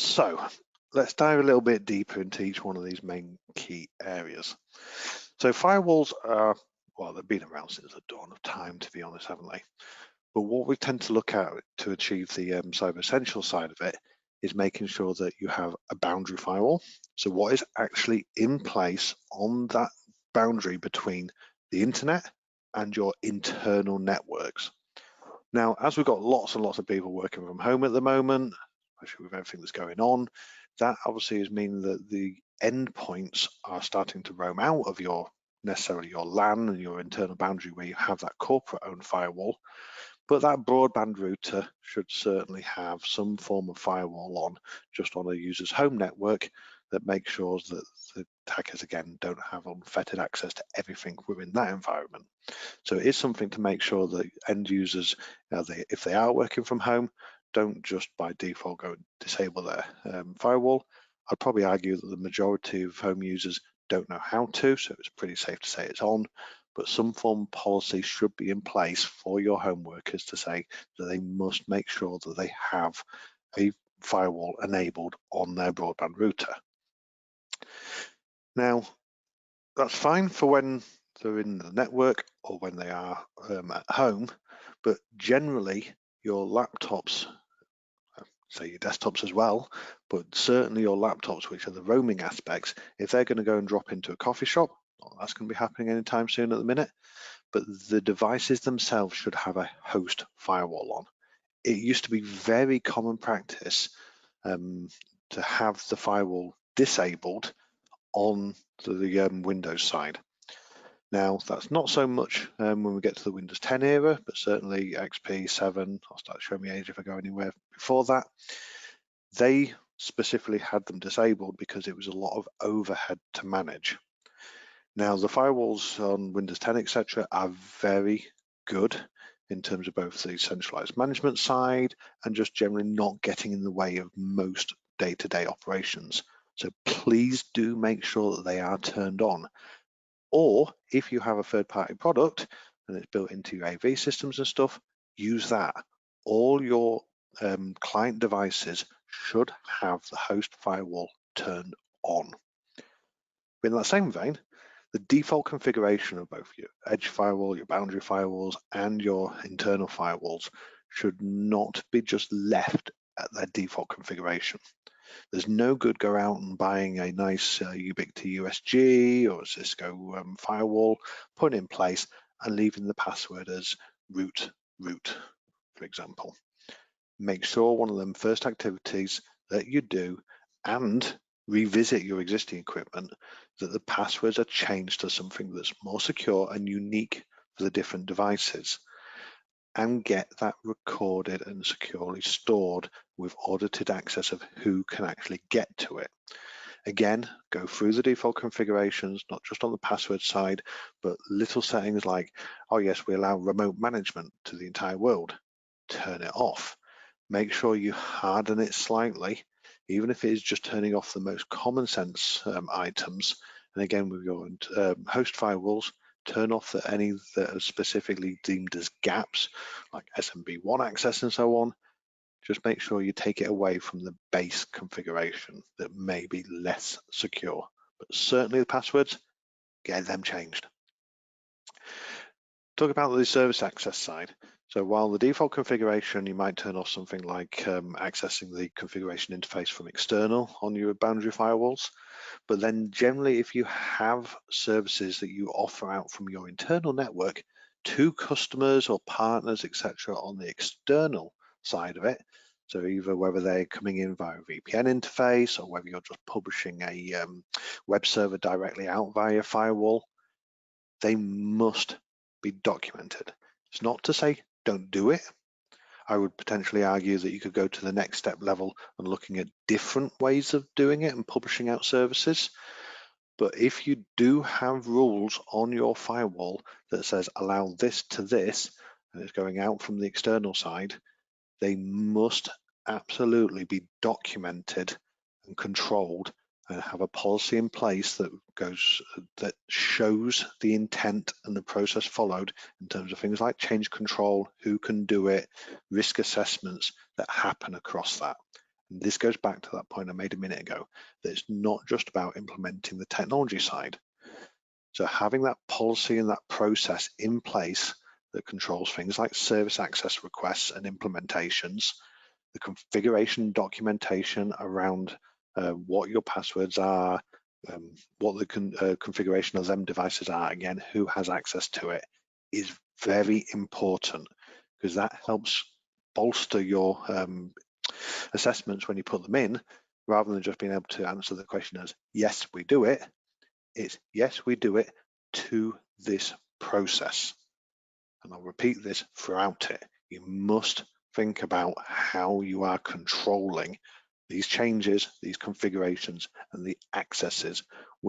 So let's dive a little bit deeper into each one of these main key areas. So firewalls are, well, they've been around since the dawn of time, to be honest, haven't they? But what we tend to look at to achieve the cyber essential side of it is making sure that you have a boundary firewall. So what is actually in place on that boundary between the internet and your internal networks. Now, as we've got lots and lots of people working from home at the moment, especially with everything that's going on, that obviously is meaning that the endpoints are starting to roam out of necessarily your LAN and your internal boundary where you have that corporate owned firewall. But that broadband router should certainly have some form of firewall on just on a user's home network that makes sure that the attackers, again, don't have unfettered access to everything within that environment. So it is something to make sure that end users, if they are working from home, don't just by default go and disable their firewall. I'd probably argue that the majority of home users don't know how to, so it's pretty safe to say it's on. But some form of policy should be in place for your home workers to say that they must make sure that they have a firewall enabled on their broadband router. Now, that's fine for when they're in the network or when they are at home, but generally your laptops, say your desktops as well, but certainly your laptops, which are the roaming aspects, if they're going to go and drop into a coffee shop, well, that's going to be happening anytime soon at the minute, but the devices themselves should have a host firewall on. It used to be very common practice to have the firewall disabled on the Windows side. Now, that's not so much when we get to the Windows 10 era, but certainly XP 7, I'll start showing my age if I go anywhere before that, they specifically had them disabled because it was a lot of overhead to manage. Now, the firewalls on Windows 10, etc., are very good in terms of both the centralized management side and just generally not getting in the way of most day-to-day operations. So please do make sure that they are turned on. Or if you have a third-party product and it's built into your AV systems and stuff, use that. All your client devices should have the host firewall turned on. In that same vein, the default configuration of both your edge firewall, your boundary firewalls, and your internal firewalls should not be just left at their default configuration. There's no good go out and buying a nice Ubiquiti USG or a Cisco firewall, put it in place, and leaving the password as root, for example. Make sure one of them first activities that you do and revisit your existing equipment, that the passwords are changed to something that's more secure and unique for the different devices, and get that recorded and securely stored with audited access of who can actually get to it. Again, go through the default configurations, not just on the password side, but little settings like, oh yes, we allow remote management to the entire world. Turn it off. Make sure you harden it slightly, even if it is just turning off the most common sense items. And again, with your host firewalls, turn off any that are specifically deemed as gaps, like SMB1 access and so on. Just make sure you take it away from the base configuration that may be less secure. But certainly the passwords, get them changed. Talk about the service access side. So while the default configuration, you might turn off something like accessing the configuration interface from external on your boundary firewalls, but then generally if you have services that you offer out from your internal network to customers or partners, etc., on the external side of it, so either whether they're coming in via a VPN interface or whether you're just publishing a web server directly out via firewall, they must be documented. It's not to say don't do it. I would potentially argue that you could go to the next step level and looking at different ways of doing it and publishing out services. But if you do have rules on your firewall that says allow this to this, and it's going out from the external side, they must absolutely be documented and controlled and have a policy in place that shows the intent and the process followed in terms of things like change control, who can do it, risk assessments that happen across that. And this goes back to that point I made a minute ago, that it's not just about implementing the technology side. So having that policy and that process in place that controls things like service access requests and implementations, the configuration documentation around what your passwords are, what the configuration of them devices are, again, who has access to it, is very important, because that helps bolster your assessments when you put them in, rather than just being able to answer the question as, yes, we do it. It's, yes, we do it to this process. And I'll repeat this throughout it. You must think about how you are controlling these changes, these configurations, and the accesses